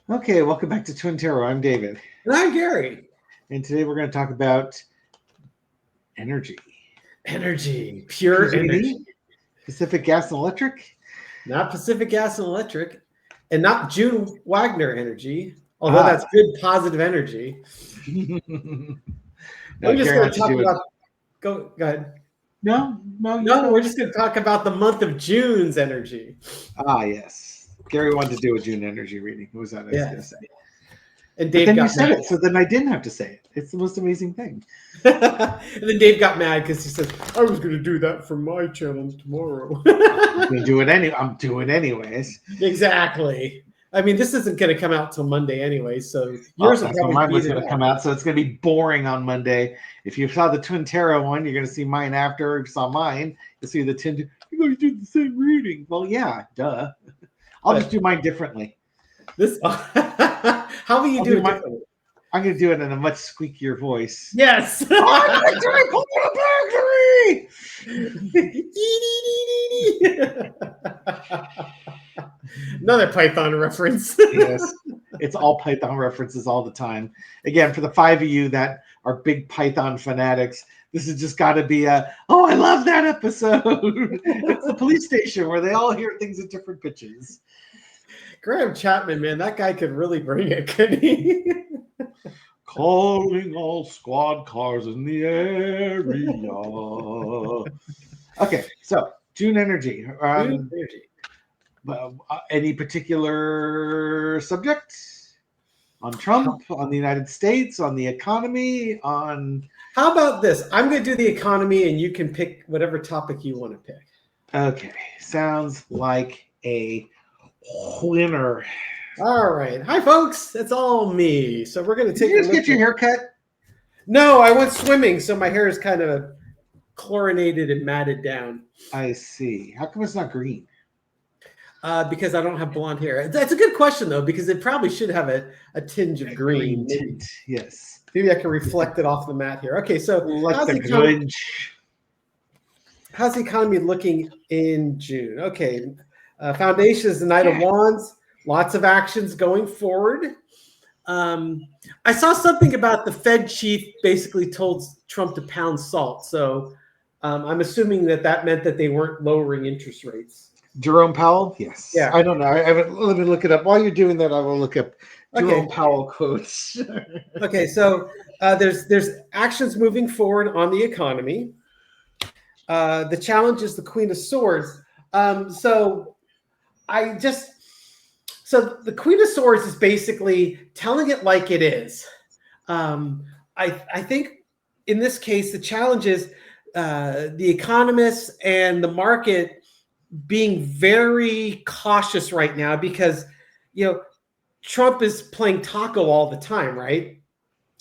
Okay, welcome back to Twin Tarot. I'm David. And I'm Gary. And today we're going to talk about energy. Energy, pure PG&E, energy. Pacific Gas and Electric. Not Pacific Gas and Electric, and not June Wagner energy, although that's good positive energy. We're just going to talk about. Go ahead. No, we're just going to talk about the month of June's energy. Yes. Gary wanted to do a June energy reading. What was that I was going to say? And Dave then you said it, so then I didn't have to say it. It's the most amazing thing. And then Dave got mad because he says, I was going to do that for my channel tomorrow. I'm going to do it anyway. I'm doing it anyways. Exactly. I mean, this isn't going to come out till Monday anyway, so yours is mine was going to come out, so it's going to be boring on Monday. If you saw the Twin Tarot one, you're going to see mine after. If you saw mine, you'll see the Twin. You're going to do the same reading. Well, yeah, duh. I'll just do mine differently. This how will you do it differently? I'm going to do it in a much squeakier voice. Yes. Another Python reference. Yes, it's all Python references all the time. Again, for the 5 of you that are big Python fanatics, this has just got to be I love that episode. It's the police station where they all hear things at different pitches. Graham Chapman, man, that guy could really bring it, couldn't he? Calling all squad cars in the area. Okay, so June energy. June energy. Any particular subject? On Trump, on the United States, on the economy, on... How about this? I'm going to do the economy, and you can pick whatever topic you want to pick. Okay, sounds like a winner. All right. Hi, folks. It's all me. So we're going to take... Did you just get your hair cut? No, I went swimming, so my hair is kind of chlorinated and matted down. I see. How come it's not green? Because I don't have blonde hair. That's a good question, though, because it probably should have a tinge of green. Tint, yes. Maybe I can reflect it off the mat here. Okay, so like how's the economy looking in June? Okay, foundation is the Knight of Wands. Lots of actions going forward. I saw something about the Fed chief basically told Trump to pound salt. So I'm assuming that meant that they weren't lowering interest rates. Jerome Powell? Yes. Yeah. I don't know. Let me look it up. While you're doing that, I will look up Jerome Powell quotes. Okay, so there's actions moving forward on the economy. The challenge is the Queen of Swords. So the Queen of Swords is basically telling it like it is. I think in this case, the challenge is the economists and the market being very cautious right now because, Trump is playing taco all the time, right?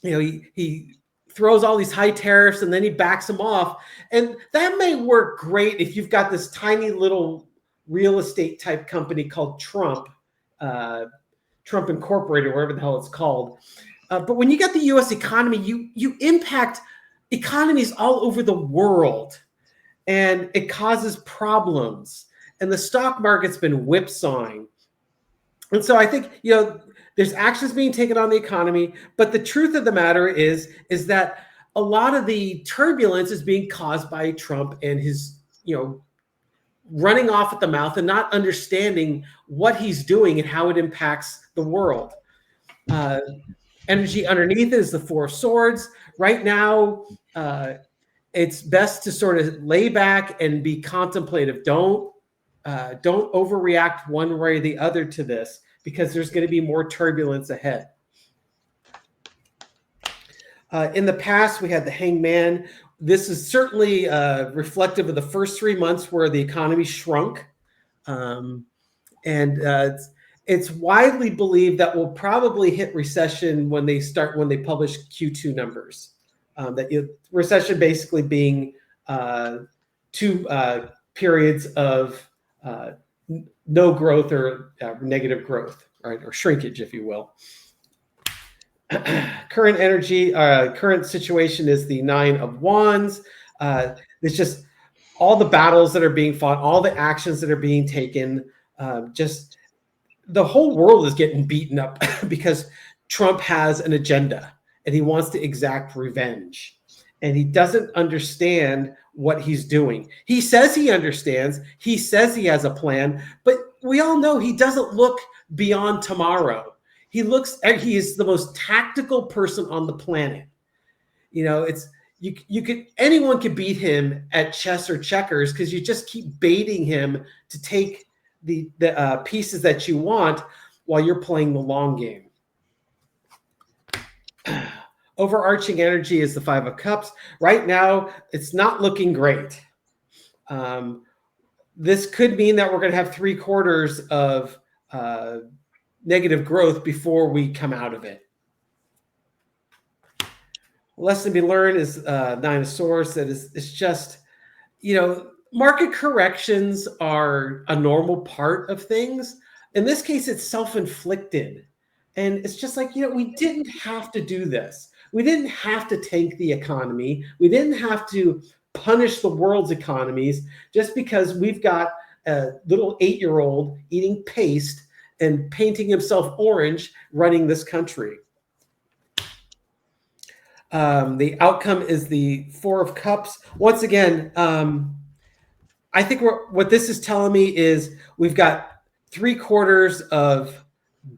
He throws all these high tariffs and then he backs them off. And that may work great if you've got this tiny little real estate type company called Trump Incorporated, whatever the hell it's called. But when you got the U.S. economy, you impact economies all over the world, and it causes problems. And the stock market's been whipsawing. And so I think, there's actions being taken on the economy, but the truth of the matter is that a lot of the turbulence is being caused by Trump and his, running off at the mouth and not understanding what he's doing and how it impacts the world. Energy underneath is the Four of Swords. Right now, it's best to sort of lay back and be contemplative. Don't overreact one way or the other to this because there's going to be more turbulence ahead. In the past, we had the Hangman. This is certainly reflective of the first 3 months where the economy shrunk. It's widely believed that we'll probably hit recession when they publish Q2 numbers. Recession basically being 2 periods of no growth or negative growth, right, or shrinkage, if you will. Current energy, current situation is the Nine of Wands. It's just all the battles that are being fought, all the actions that are being taken. Just the whole world is getting beaten up because Trump has an agenda and he wants to exact revenge. And he doesn't understand what he's doing. He says he understands. He says he has a plan, but we all know he doesn't look beyond tomorrow. He is the most tactical person on the planet. It's anyone could beat him at chess or checkers because you just keep baiting him to take the pieces that you want while you're playing the long game. Overarching energy is the Five of Cups. Right now, it's not looking great. This could mean that we're going to have 3 quarters of negative growth before we come out of it. Lesson to be learned is Nine of Swords. That it's just, market corrections are a normal part of things. In this case, it's self-inflicted. And it's just like, we didn't have to do this. We didn't have to tank the economy. We didn't have to punish the world's economies just because we've got a little 8-year-old eating paste and painting himself orange running this country. The outcome is the Four of Cups. Once again, I think what this is telling me is we've got 3 quarters of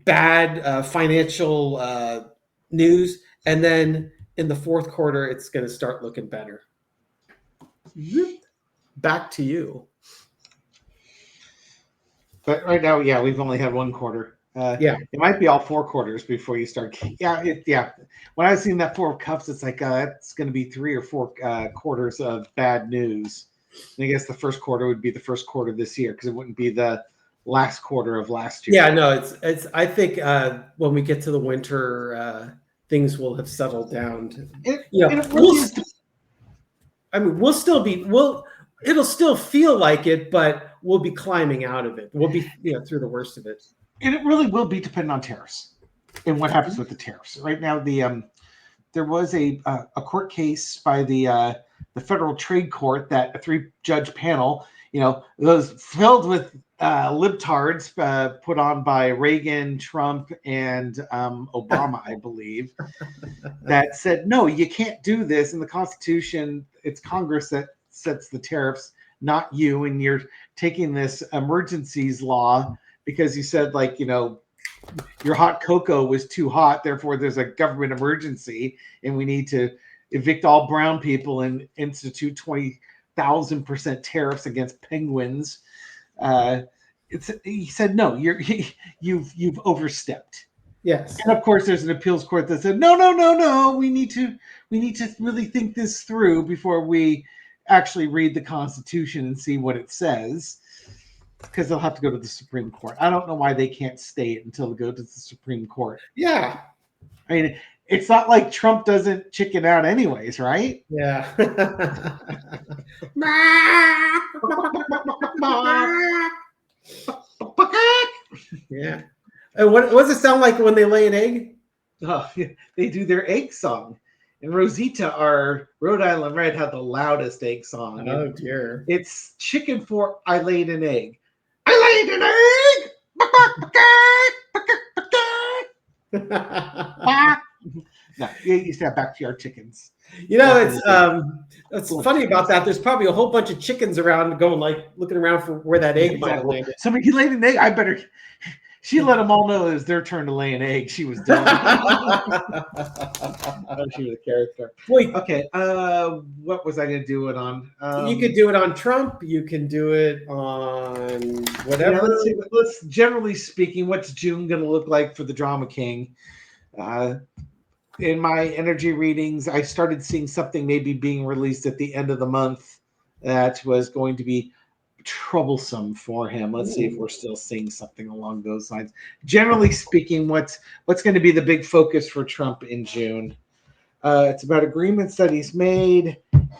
bad financial news, and then in the 4th quarter, it's going to start looking better. Back to you. But right now, yeah, we've only had 1 quarter. It might be all 4 quarters before you start. Yeah. When I was seeing that 4 of Cups, it's like it's going to be 3 or 4 quarters of bad news. And I guess the first quarter would be the first quarter this year because it wouldn't be the last quarter of last year. Yeah, no, it's. I think when we get to the winter, things will have settled down. We'll still be. It'll still feel like it, but we'll be climbing out of it. We'll be through the worst of it. And it really will be dependent on tariffs and what happens with the tariffs. Right now, there was a court case by the Federal Trade Court that a 3-judge panel, was filled with libtards put on by Reagan, Trump, and Obama, I believe, that said, no, you can't do this. In the Constitution, it's Congress that sets the tariffs, not you. And you're taking this emergencies law because you said, your hot cocoa was too hot. Therefore, there's a government emergency and we need to evict all brown people and institute 20,000% tariffs against penguins. He said, no, you've overstepped. Yes. And of course, there's an appeals court that said, no. We need to really think this through before we actually read the Constitution and see what it says, because they'll have to go to the Supreme Court. I don't know why they can't stay it until they go to the Supreme Court. Yeah. I mean, it's not like Trump doesn't chicken out anyways, right? Yeah. Yeah. And what does it sound like when they lay an egg? Oh, they do their egg song. And Rosita, our Rhode Island Red, had the loudest egg song. Oh, dear. It's chicken for I laid an egg. I laid an egg. No, you used to have backyard chickens. It's funny about that. There's probably a whole bunch of chickens around going looking around for where that egg might have landed. Somebody laid an egg. I better. She let them all know it was their turn to lay an egg. She was done. She was a character. Wait. Okay. What was I going to do it on? You could do it on Trump. You can do it on whatever. Let's generally speaking, what's June going to look like for the Drama King? In my energy readings, I started seeing something maybe being released at the end of the month that was going to be troublesome for him. Let's see if we're still seeing something along those lines. Generally speaking, what's going to be the big focus for Trump in June? It's about agreements that he's made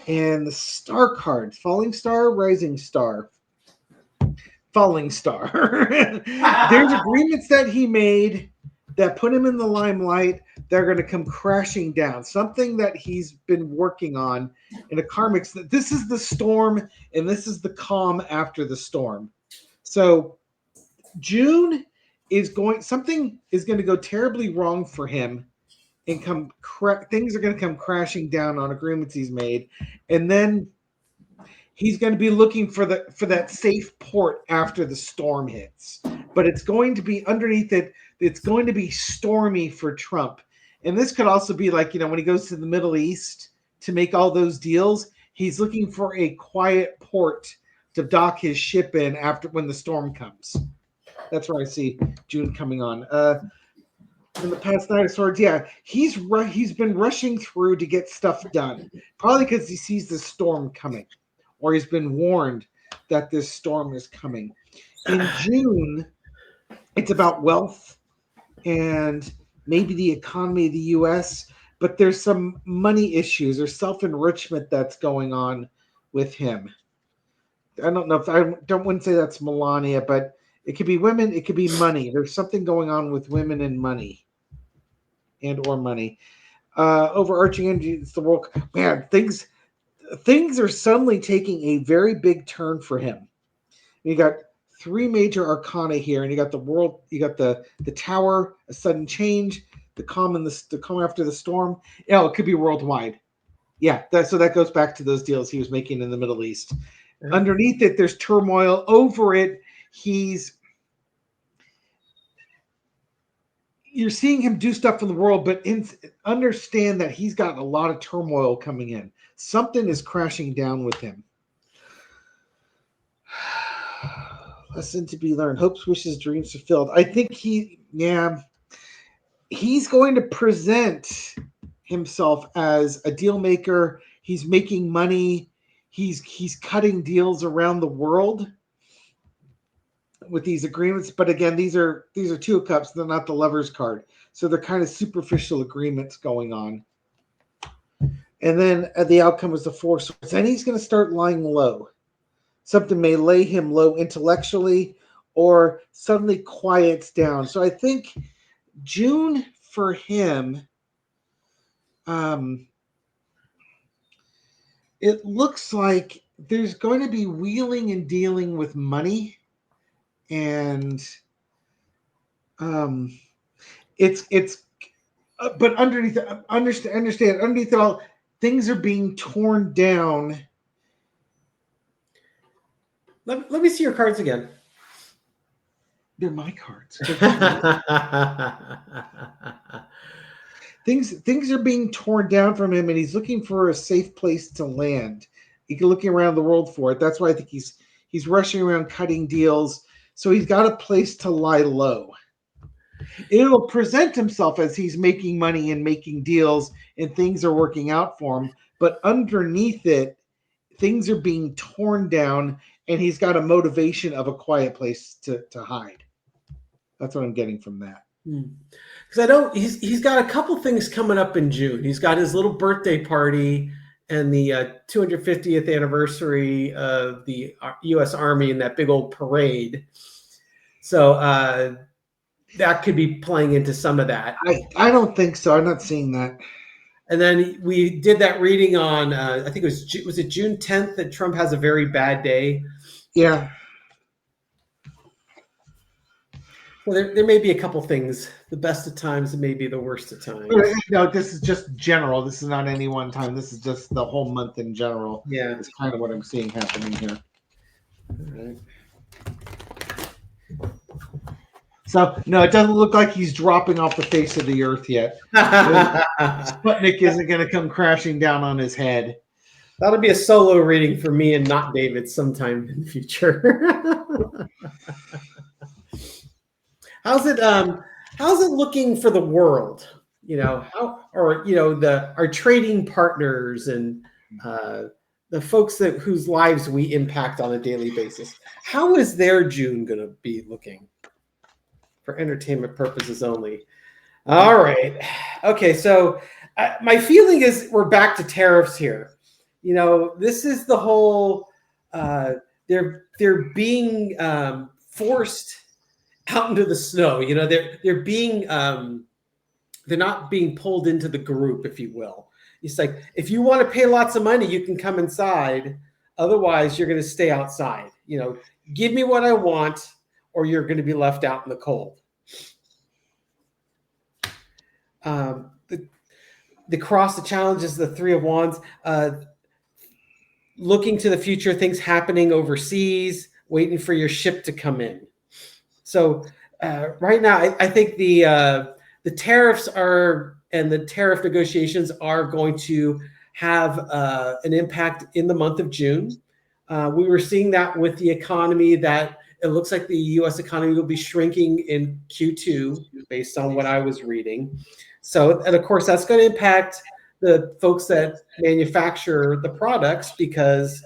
and the star card, falling star, rising star. Falling star. There's agreements that he made that put him in the limelight. They're going to come crashing down. Something that he's been working on in a karmic. This is the storm, and this is the calm after the storm. So June something is going to go terribly wrong for him, and things are going to come crashing down on agreements he's made, and then he's going to be looking for that safe port after the storm hits. But it's going to be underneath it. It's going to be stormy for Trump, and this could also be like, when he goes to the Middle East to make all those deals, he's looking for a quiet port to dock his ship in after when the storm comes. That's where I see June coming on. In the past Knight of Swords, yeah, he's been rushing through to get stuff done, probably because he sees the storm coming, or he's been warned that this storm is coming. In June, it's about wealth and maybe the economy of the U.S., but there's some money issues or self-enrichment that's going on with him. I don't know if wouldn't say that's Melania, but it could be women, it could be money. There's something going on with women and money. Or money. Overarching energy, it's the world. Man, things are suddenly taking a very big turn for him. You got 3 major arcana here, and you got the world. You got the tower, a sudden change, the calm after the storm. Yeah, it could be worldwide. Yeah, so that goes back to those deals he was making in the Middle East. Mm-hmm. Underneath it, there's turmoil. Over it, you're seeing him do stuff in the world, but understand that he's got a lot of turmoil coming in. Something is crashing down with him. Lesson to be learned. Hopes, wishes, dreams fulfilled. I think he's going to present himself as a deal maker. He's making money. He's cutting deals around the world with these agreements, but again, these are 2 of Cups. They're not the Lover's card, so they're kind of superficial agreements going on. And then the outcome is the 4 Swords, and he's going to start lying low. Something may lay him low intellectually, or suddenly quiets down. So I think June for him, it looks like there's going to be wheeling and dealing with money. And it's but underneath understand underneath it all, things are being torn down. Let me see your cards again. They're my cards. Things are being torn down from him, and he's looking for a safe place to land. He's looking around the world for it. That's why I think he's rushing around cutting deals. So he's got a place to lie low. It'll present himself as he's making money and making deals, and things are working out for him. But underneath it, things are being torn down, and he's got a motivation of a quiet place to hide. That's what I'm getting from that. Because I know he's got a couple things coming up in June. He's got his little birthday party and the 250th anniversary of the U.S. Army and that big old parade. So that could be playing into some of that. I don't think so. I'm not seeing that. And then we did that reading on, I think was it June 10th that Trump has a very bad day? Yeah. Well, there may be a couple things. The best of times and maybe the worst of times. No, this is just general. This is not any one time. This is just the whole month in general. Yeah. It's kind of what I'm seeing happening here. All right. So, no, it doesn't look like he's dropping off the face of the earth yet. Sputnik isn't going to come crashing down on his head. That'll be a solo reading for me and not David sometime in the future. How's it looking for the world? Our trading partners and the folks whose lives we impact on a daily basis. How is their June going to be looking? For entertainment purposes only. All right. Okay. So my feeling is we're back to tariffs here. This is the whole, they're being forced out into the snow. They're being, they're not being pulled into the group, if you will. It's like, if you want to pay lots of money, you can come inside. Otherwise you're going to stay outside. Give me what I want, or you're going to be left out in the cold. The cross, the challenges, the Three of Wands, looking to the future, things happening overseas, waiting for your ship to come in. So right now, I think the tariffs and the tariff negotiations are going to have an impact in the month of June. We were seeing that with the economy, that it looks like the U.S. economy will be shrinking in Q2 based on what I was reading. So, and of course, that's going to impact the folks that manufacture the products, because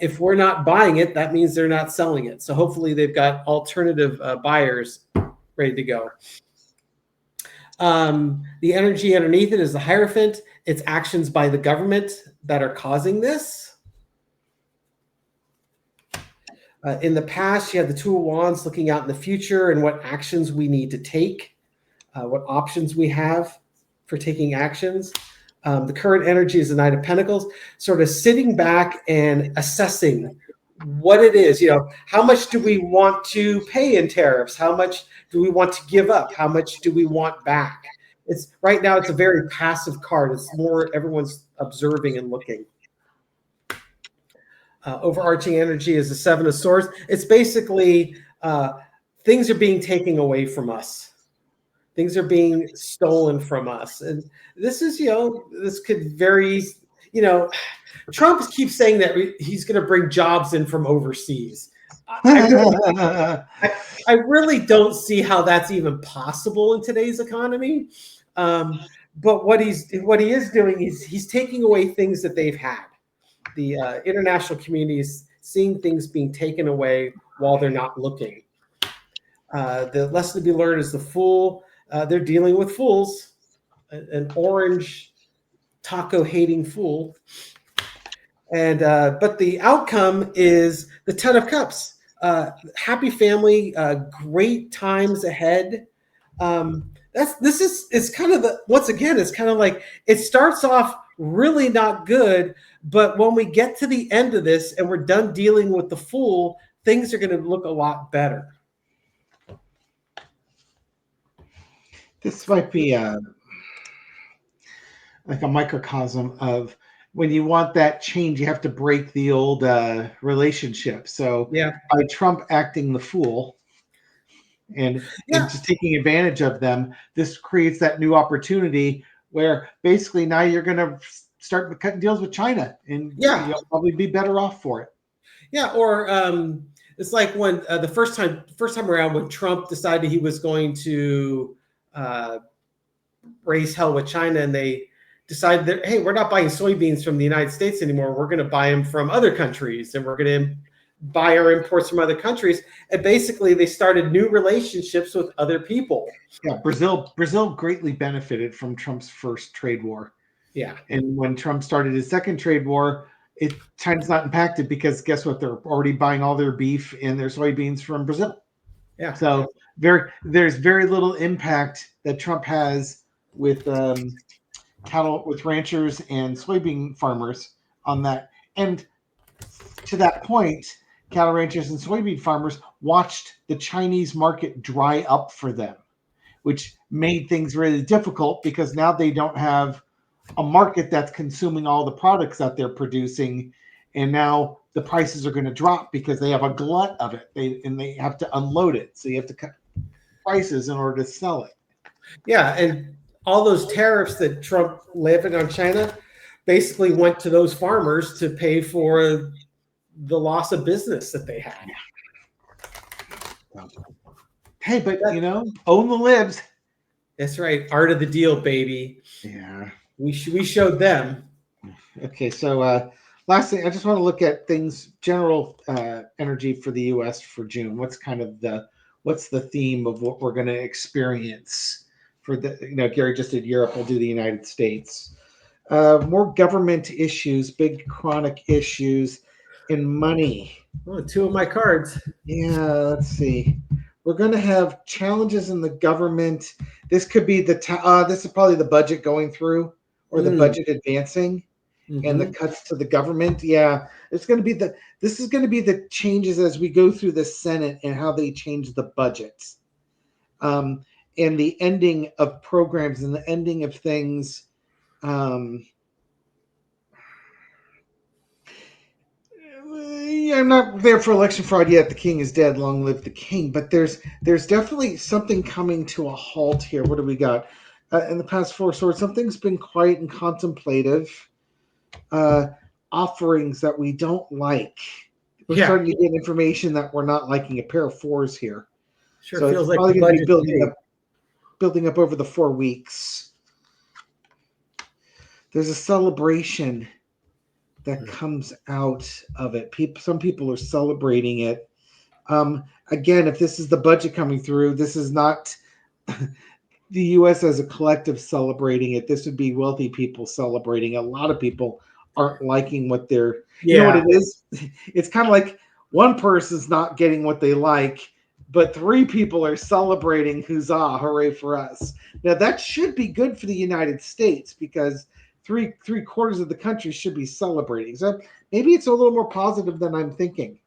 if we're not buying it, that means they're not selling it. So hopefully they've got alternative buyers ready to go. The energy underneath it is the Hierophant. It's actions by the government that are causing this. In the past, you had the Two of Wands looking out in the future and what actions we need to take, what options we have for taking actions. The current energy is the Knight of Pentacles, sort of sitting back and assessing what it is. How much do we want to pay in tariffs? How much do we want to give up? How much do we want back? Right now, it's a very passive card. It's more everyone's observing and looking. Overarching energy is the Seven of Swords. It's basically things are being taken away from us. Things are being stolen from us. And this is, this could vary, Trump keeps saying that he's going to bring jobs in from overseas. I really don't see how that's even possible in today's economy. But what he is doing is he's taking away things that they've had. The international community is seeing things being taken away while they're not looking. The lesson to be learned is the Fool. They're dealing with fools, an orange taco hating fool. And but the outcome is the Ten of Cups. Happy family, great times ahead. It's kind of once again, it's kind of like it starts off really not good, but when we get to the end of this and we're done dealing with the Fool, things are going to look a lot better. This might be like a microcosm of when you want that change, you have to break the old relationship. So by Trump acting the fool and just taking advantage of them, this creates that new opportunity where basically now you're going to start cutting deals with China, and you'll probably be better off for it. Yeah, or it's like when the first time around when Trump decided he was going to raise hell with China, and they decided that, hey, we're not buying soybeans from the United States anymore. We're going to buy them from other countries, and we're going to buy our imports from other countries. And basically, they started new relationships with other people. Yeah, Brazil greatly benefited from Trump's first trade war. Yeah, and when Trump started his second trade war, China's not impacted because guess what? They're already buying all their beef and their soybeans from Brazil. Yeah. So there's very little impact that Trump has with cattle, with ranchers and soybean farmers on that. And to that point, cattle ranchers and soybean farmers watched the Chinese market dry up for them, which made things really difficult because now they don't have a market that's consuming all the products that they're producing, and now the prices are going to drop because they have a glut of it. They have to unload it, so you have to cut prices in order to sell it. Yeah, and all those tariffs that Trump levied on China basically went to those farmers to pay for the loss of business that they had. Hey, but own the libs. That's right. Art of the deal, baby. Yeah. We showed them. Okay, so last thing, I just want to look at things, general energy for the U.S. for June. What's the theme of what we're going to experience for the, Gary just did Europe, we'll do the United States. More government issues, big chronic issues, and money. Oh, two of my cards. Yeah, let's see. We're going to have challenges in the government. This could be this is probably the budget going through, or the budget advancing, and the cuts to the government. Yeah, this is going to be the changes as we go through the Senate and how they change the budgets. and the ending of programs and the ending of things. I'm not there for election fraud yet. The king is dead. Long live the king. But there's definitely something coming to a halt here. What do we got? In the past four swords, something's been quiet and contemplative. Offerings that we don't like. We're starting to get information that we're not liking. A pair of fours here. Sure So feels it's like probably the going to be budget building up over the 4 weeks. There's a celebration that comes out of it. Some people are celebrating it. Again, if this is the budget coming through, this is not the U.S. as a collective celebrating it. This would be wealthy people celebrating. A lot of people aren't liking what they're. You know what it is? It's kind of like one person's not getting what they like, but 3 people are celebrating. Huzzah! Hooray for us! Now that should be good for the United States because three quarters of the country should be celebrating. So maybe it's a little more positive than I'm thinking.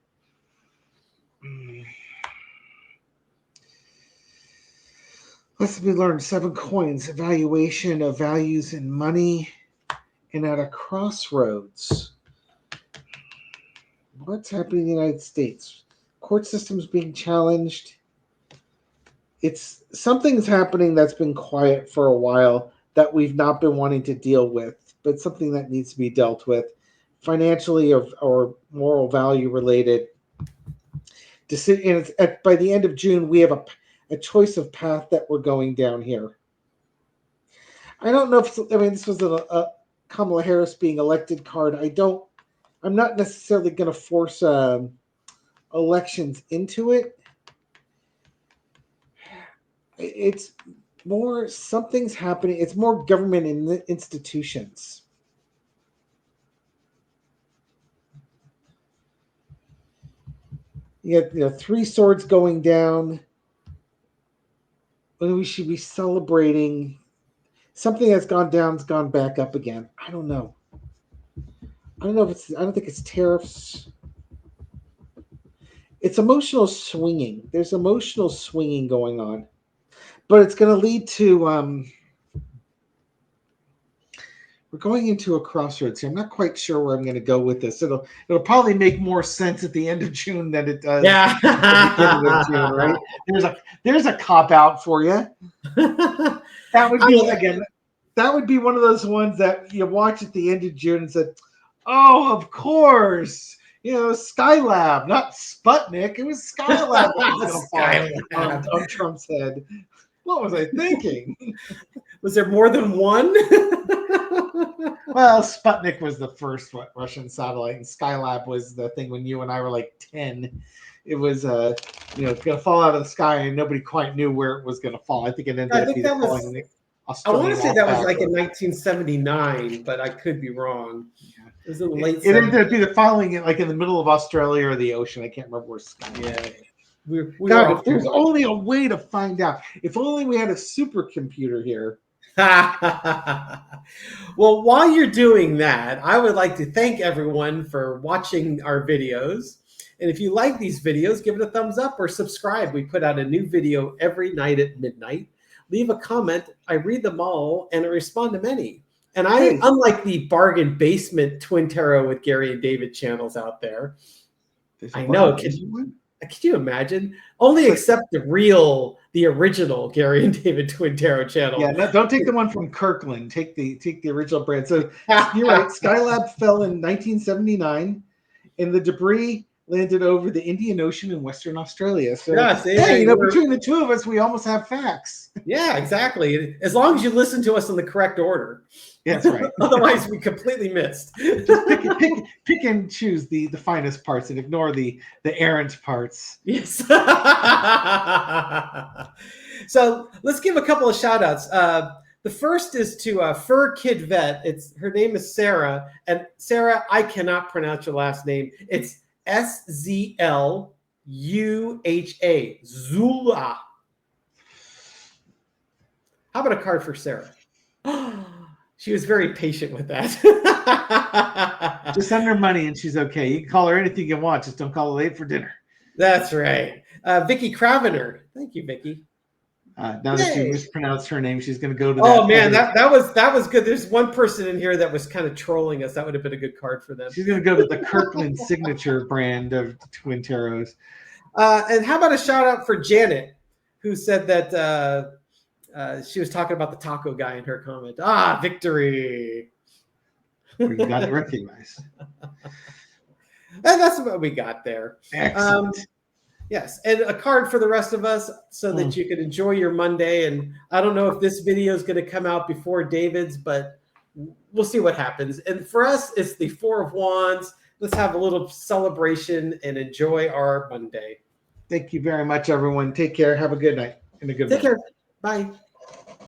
Let's be learned 7 coins, evaluation of values in money, and at a crossroads. What's happening in the United States? Court systems being challenged. It's something's happening that's been quiet for a while that we've not been wanting to deal with, but something that needs to be dealt with financially or moral value related. And by the end of June, we have a choice of path that we're going down here. I don't know if this was a Kamala Harris being elected card. I'm not necessarily going to force elections into it. It's more something's happening. It's more government in the institutions. You have 3 swords going down. When we should be celebrating something that's gone down has gone back up again. I don't know. I don't think it's tariffs. It's emotional swinging. There's emotional swinging going on. But it's going to lead to we're going into a crossroads here. I'm not quite sure where I'm going to go with this. It'll probably make more sense at the end of June than it does at the beginning of June, right? There's a cop out for you. That would be that would be one of those ones that you watch at the end of June and said, "Oh, of course." Skylab, not Sputnik. It was Skylab that was going to fall on Trump's head. What was I thinking? Was there more than one? Well, Sputnik was the first Russian satellite, and Skylab was the thing when you and I were like 10. It was going to fall out of the sky, and nobody quite knew where it was going to fall. I think it ended up falling in the Australian. I want to say that was like in 1979, but I could be wrong. It was in the late 70s. It ended up either falling in the middle of Australia or the ocean. I can't remember where Skylab. God, if there's only a way to find out. If only we had a supercomputer here. Well, while you're doing that, I would like to thank everyone for watching our videos. And if you like these videos, give it a thumbs up or subscribe. We put out a new video every night at midnight. Leave a comment. I read them all and I respond to many. And unlike the bargain basement Twin Tarot with Gary and David channels out there, I know. Could you imagine? Only accept the original Gary and David Twin Tarot channel. Yeah, no, don't take the one from Kirkland. Take the original brand. So you're right. Skylab fell in 1979, and the debris landed over the Indian Ocean in Western Australia. So between the two of us, we almost have facts. Yeah, exactly. As long as you listen to us in the correct order. Yeah, that's right. Otherwise, we completely missed. Just pick and choose the finest parts and ignore the errant parts. Yes. So let's give a couple of shout outs. The first is to Fur Kid Vet. Her name is Sarah. And Sarah, I cannot pronounce your last name. It's SZLUHA. Zula. How about a card for Sarah? She was very patient with that. Just send her money and she's okay. You can call her anything you want. Just don't call her late for dinner. That's right. Vicky Cravener. Thank you, Vicky. Now that you Yay. mispronounced her name, she's going to go to Oh that. man, that was good. There's one person in here that was kind of trolling us. That would have been a good card for them. She's going to go to the Kirkland signature brand of Twin Tarots. And how about a shout out for Janet, who said that she was talking about the taco guy in her comment. Ah, victory. We got it recognized. And that's what we got there. Excellent. Yes, and a card for the rest of us so that you can enjoy your Monday. And I don't know if this video is going to come out before David's, but we'll see what happens. And for us, it's the Four of Wands. Let's have a little celebration and enjoy our Monday. Thank you very much, everyone. Take care. Have a good night and a good Take one. care. Bye.